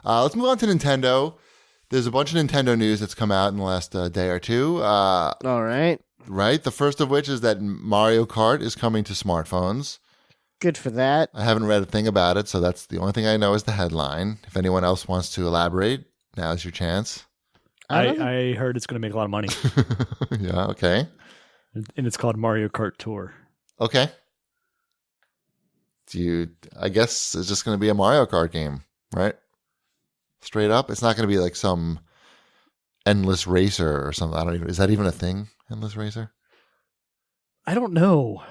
Let's move on to Nintendo. There's a bunch of Nintendo news that's come out in the last day or two. All right. Right? The first of which is that Mario Kart is coming to smartphones. Good for that. I haven't read a thing about it, so that's the only thing I know is the headline. If anyone else wants to elaborate, now's your chance. I heard it's going to make a lot of money. Yeah, okay. And it's called Mario Kart Tour. Okay. I guess it's just going to be a Mario Kart game, right? Straight up. It's not going to be like some endless racer or something. Is that even a thing? Endless racer? I don't know.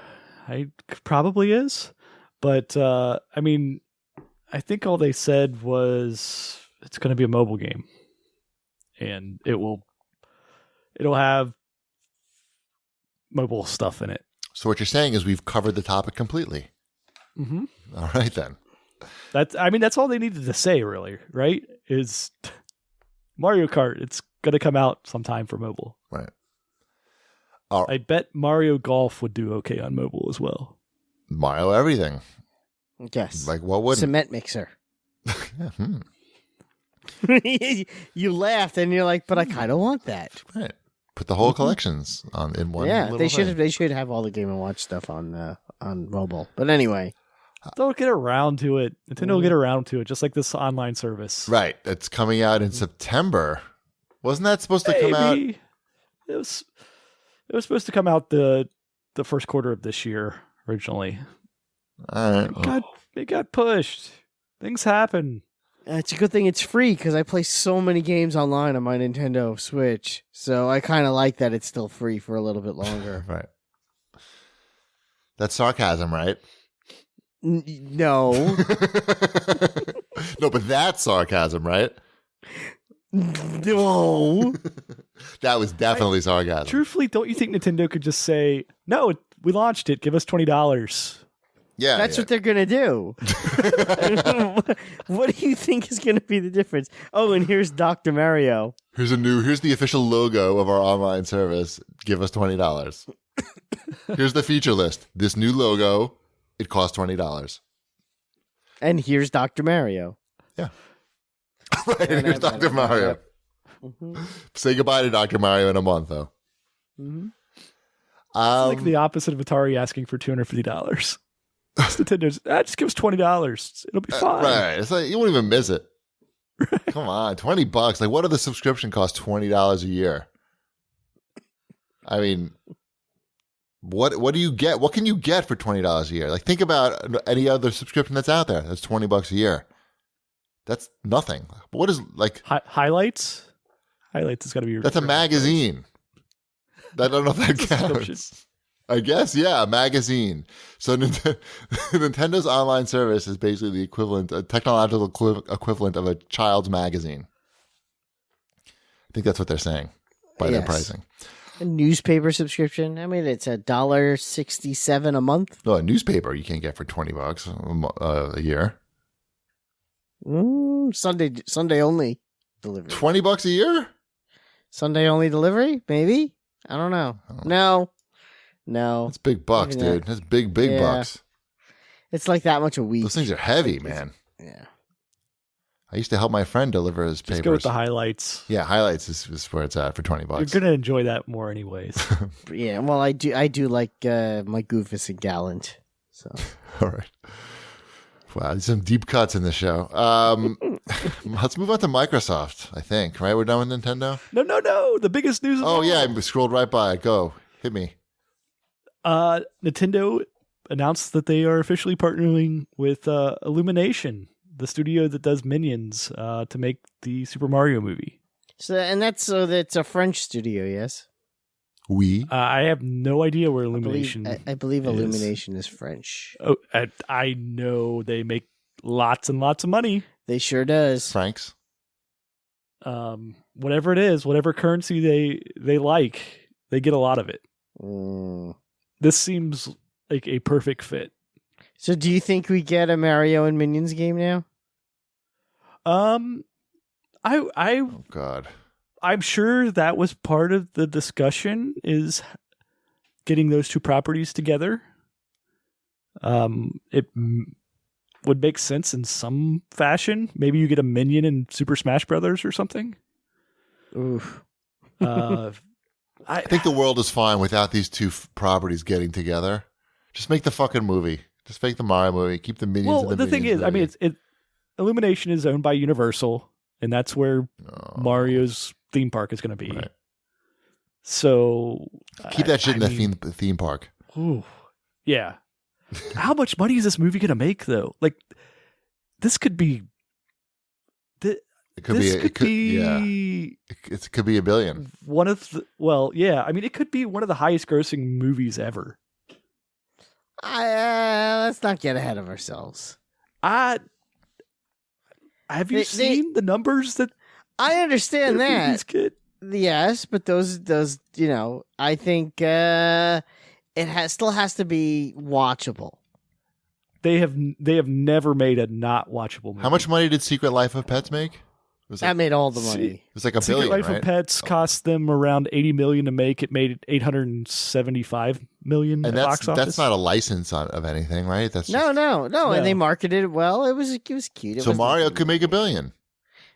I probably is. But, I mean, I think all they said was it's going to be a mobile game. And it'll have mobile stuff in it. So what you're saying is we've covered the topic completely. Mm-hmm. All right, then. That's all they needed to say, really, right? Is Mario Kart. It's going to come out sometime for mobile. Right. I bet Mario Golf would do okay on mobile as well. Mario everything. Yes. Like, what wouldn't? Cement mixer. Yeah, You laughed and you're like, but I kind of want that. Right. Put the whole collections in one. Yeah, little they should. thing. They should have all the Game and Watch stuff on mobile. But anyway, They'll get around to it. Nintendo will get around to it, just like this online service. Right. It's coming out in September. Wasn't that supposed to come out? It was supposed to come out the first quarter of this year originally. All right. It got pushed. Things happen. it's a good thing it's free because I play so many games online on my Nintendo Switch. So I kind of like that it's still free for a little bit longer. Right. That's sarcasm, right? No. No, but that's sarcasm, right? No. That was definitely sarcasm. Truthfully, don't you think Nintendo could just say, "No, we launched it. Give us $20." Yeah, That's what they're going to do. What do you think is going to be the difference? Oh, and here's Dr. Mario. Here's the official logo of our online service. Give us $20. Here's the feature list. This new logo, it costs $20. And here's Dr. Mario. Yeah. Right, here's Dr. Mario. Mm-hmm. Say goodbye to Dr. Mario in a month, though. Mm-hmm. It's like the opposite of Atari asking for $250. Nintendo's, just give us $20. It'll be fine. Right. It's like you won't even miss it. Come on, $20. Like, what are the subscription costs? $20 a year. I mean, what do you get? What can you get for $20 a year? Like, think about any other subscription that's out there. That's $20 a year. That's nothing. But what is like highlights? Highlights has got to be. That's a magazine. I don't know if that counts. I guess, yeah, a magazine. So Nintendo's online service is basically the equivalent, a technological equivalent of a child's magazine. I think that's what they're saying by their pricing. A newspaper subscription. I mean, it's $1.67 a month. No, a newspaper you can't get for $20 a year. Sunday only delivery. $20 a year? Sunday only delivery? Maybe? I don't know. No. That's big bucks, Maybe dude. That's big bucks. It's like that much a week. Those things are heavy, man. Yeah. I used to help my friend deliver his papers. Just go with the highlights. Yeah, highlights is where it's at for $20. You're gonna enjoy that more, anyways. Yeah. Well, I do like my Goofus and Gallant. So. All right. Wow, there's some deep cuts in the show. Let's move on to Microsoft, I think. Right? We're done with Nintendo? No. The biggest news of all. Yeah, I scrolled right by it. Go. Hit me. Nintendo announced that they are officially partnering with Illumination, the studio that does Minions, to make the Super Mario movie. That's a French studio, yes? We? I have no idea where Illumination I believe Illumination is French. Oh, I know they make lots and lots of money. They sure does. Francs? Whatever it is, whatever currency they like, they get a lot of it. This seems like a perfect fit. So do you think we get a Mario and Minions game now? Oh, God. I'm sure that was part of the discussion, is getting those two properties together. would make sense in some fashion. Maybe you get a minion in Super Smash Brothers or something. Oof. I think the world is fine without these two properties getting together. Just make the fucking movie. Just make the Mario movie. Keep the minions. Well, in the thing Minions is, I mean, movie. Illumination is owned by Universal, and that's where Mario's theme park is going to be. Right. So Keep that shit in the theme park. Ooh, yeah. How much money is this movie going to make, though? Like, this could be. It could be $1 billion. One of the I mean, it could be one of the highest grossing movies ever. Let's not get ahead of ourselves. Have you seen the numbers that I understand that movies get? Yes, but those I think it still has to be watchable. They have never made a not watchable movie. How much money did Secret Life of Pets make? That made all the money. It was like $1 Secret billion, Life right? of Pets cost them around $80 million to make. It made $875 million And at box office. that's not a license of anything, right? That's No, No. and they marketed it well. It was cute. So Mario could make $1 billion.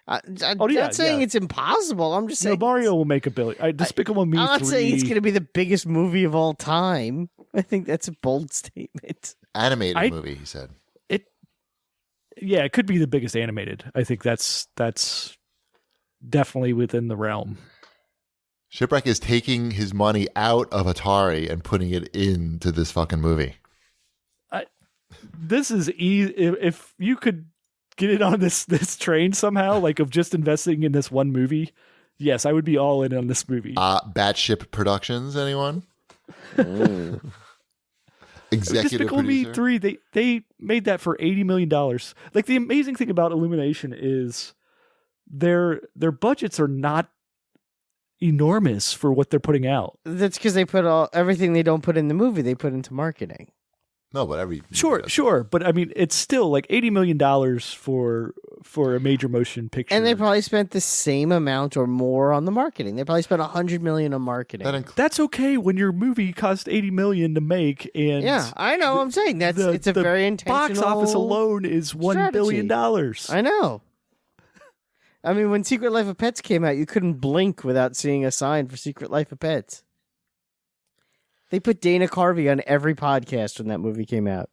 I'm not saying it's impossible. I'm just saying Mario will make $1 billion. Despicable Me 3. I'm not saying it's going to be the biggest movie of all time. I think that's a bold statement. Animated movie, he said. Yeah, it could be the biggest animated. I think that's definitely within the realm. Shipwreck is taking his money out of Atari and putting it into this fucking movie. This is easy. If you could get it on this train somehow, like of just investing in this one movie, yes, I would be all in on this movie. Batship Productions, anyone? Executive Despicable Me producer? 3, they made that for $80 million. Like, the amazing thing about Illumination is their budgets are not enormous for what they're putting out. That's because they put everything they don't put in the movie, they put into marketing. No, but every Sure, but I mean, it's still like $80 million for a major motion picture. And they probably spent the same amount or more on the marketing. They probably spent $100 million on marketing. That's okay when your movie cost $80 million to make, and yeah, I know. I'm saying it's a very intentional. Box office alone is $1 billion. I know. I mean, when Secret Life of Pets came out, you couldn't blink without seeing a sign for Secret Life of Pets. They put Dana Carvey on every podcast when that movie came out.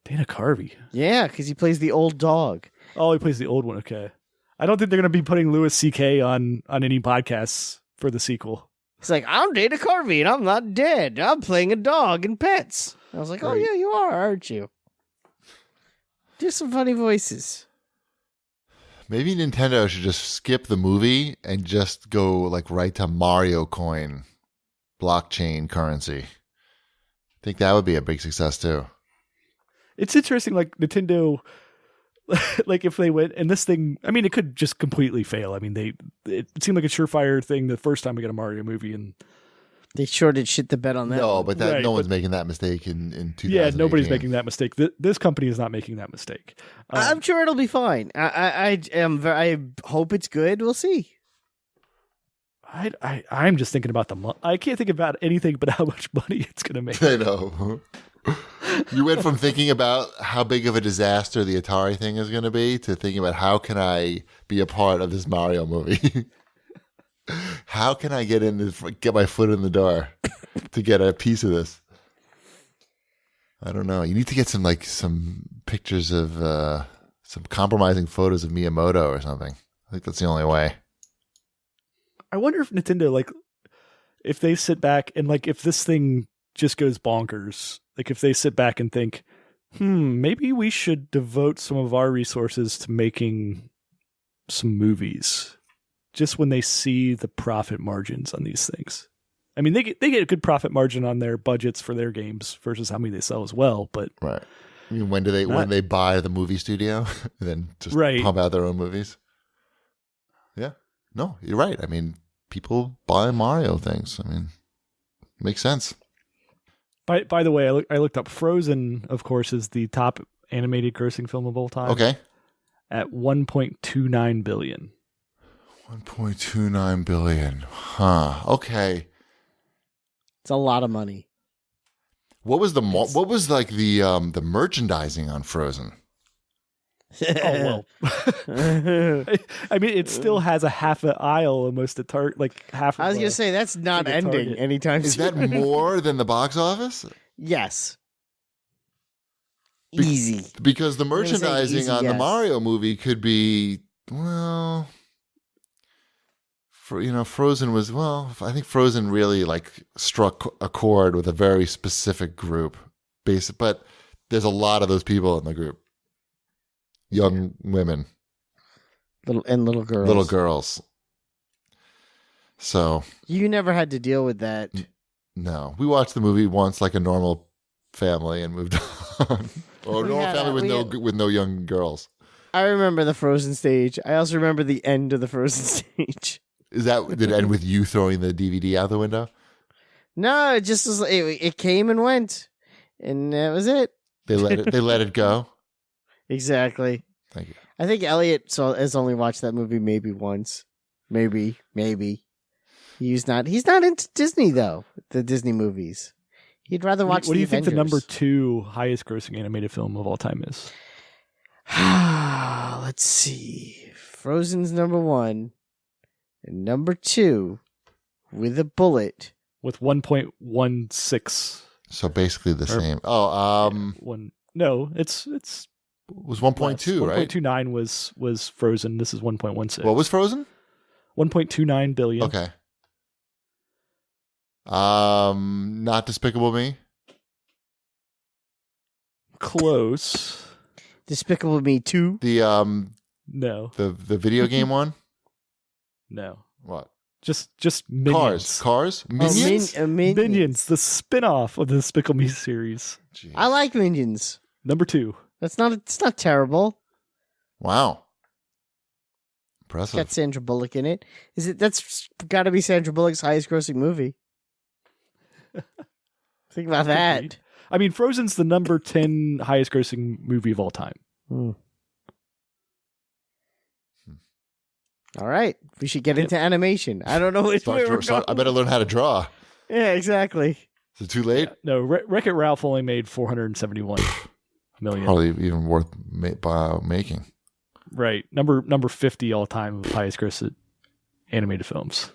Dana Carvey? Yeah, because he plays the old dog. Oh, he plays the old one. Okay. I don't think they're going to be putting Louis C.K. on any podcasts for the sequel. He's like, I'm Dana Carvey and I'm not dead. I'm playing a dog in Pets. I was like, oh, yeah, you are, aren't you? Do some funny voices. Maybe Nintendo should just skip the movie and just go like right to Mario Coin blockchain currency. I think that would be a big success too. It's interesting, like Nintendo, like if they went and this thing, I mean, it could just completely fail. I mean, it seemed like a surefire thing the first time we got a Mario movie, and they sure did shit the bed on that. No, one. but no one's making that mistake in 2018. Yeah, nobody's making that mistake. This company is not making that mistake. I'm sure it'll be fine. I hope it's good. We'll see. I'm just thinking about the money. I can't think about anything but how much money it's going to make. I know. You went from thinking about how big of a disaster the Atari thing is going to be to thinking about how can I be a part of this Mario movie? How can I get my foot in the door to get a piece of this? I don't know. You need to get some pictures of some compromising photos of Miyamoto or something. I think that's the only way. I wonder if Nintendo, if they sit back and if this thing just goes bonkers, if they sit back and think, maybe we should devote some of our resources to making some movies, just when they see the profit margins on these things. I mean, they get a good profit margin on their budgets for their games versus how many they sell as well. But right, I mean, when they buy the movie studio and then just pump out their own movies? Yeah, no, you're right. I mean, people buy Mario things. I mean, it makes sense. By the way, I looked up Frozen. Of course, is the top animated grossing film of all time. Okay, at $1.29 billion. 1.29 billion. Huh. Okay. It's a lot of money. What was the merchandising on Frozen? Oh well. I mean, it still has a half an aisle almost at Target, like half. I was gonna say that's not like a ending Target. anytime Is soon. that more than the box office? Yes. Be- Easy. Because the gonna say merchandising easy on the yes. Mario movie could be, well, Frozen was, well, I think Frozen really like struck a chord with a very specific group. But there's a lot of those people in the group. Young women, Little girls. little girls. So You never had to deal with that. no, we watched the movie once like a normal family and moved on. Or a We normal had- family we with no young girls. I remember the Frozen stage. I also remember the end of the Frozen stage. Did it end with you throwing the DVD out the window? No, it just was. It came and went, and that was it. They let it go. Exactly. Thank you. I think Elliot has only watched that movie maybe once. Maybe. He's not into Disney though. The Disney movies. He'd rather watch. What do you think the Avengers. number 2 highest grossing animated film of all time is? Let's see. Frozen's number 1, and number 2, with a bullet. With 1.16. So basically the Or- same. Oh, One. No, it's it was 1.2, right? 1.29 was Frozen. This is 1.16. What was Frozen? 1.29 billion. Okay. Not Despicable Me. Close. Despicable Me 2. The No. the video game one. No. What? Just Minions. Cars. Minions. Minions. Minions, the spin-off of the Despicable Me series. Jeez. I like Minions. Number 2. It's not terrible. Wow. It's Impressive. got Sandra Bullock in it. That's got to be Sandra Bullock's highest grossing movie. Think about that. Agreed. I mean, Frozen's the number 10 highest grossing movie of all time. All right, we should get into animation. I don't know which way we're going. I better learn how to draw. Yeah, exactly. Is it too late? No, Wreck-It Ralph only made 471 million. Probably even worth making. Right. Number 50 all time of highest grossed animated films.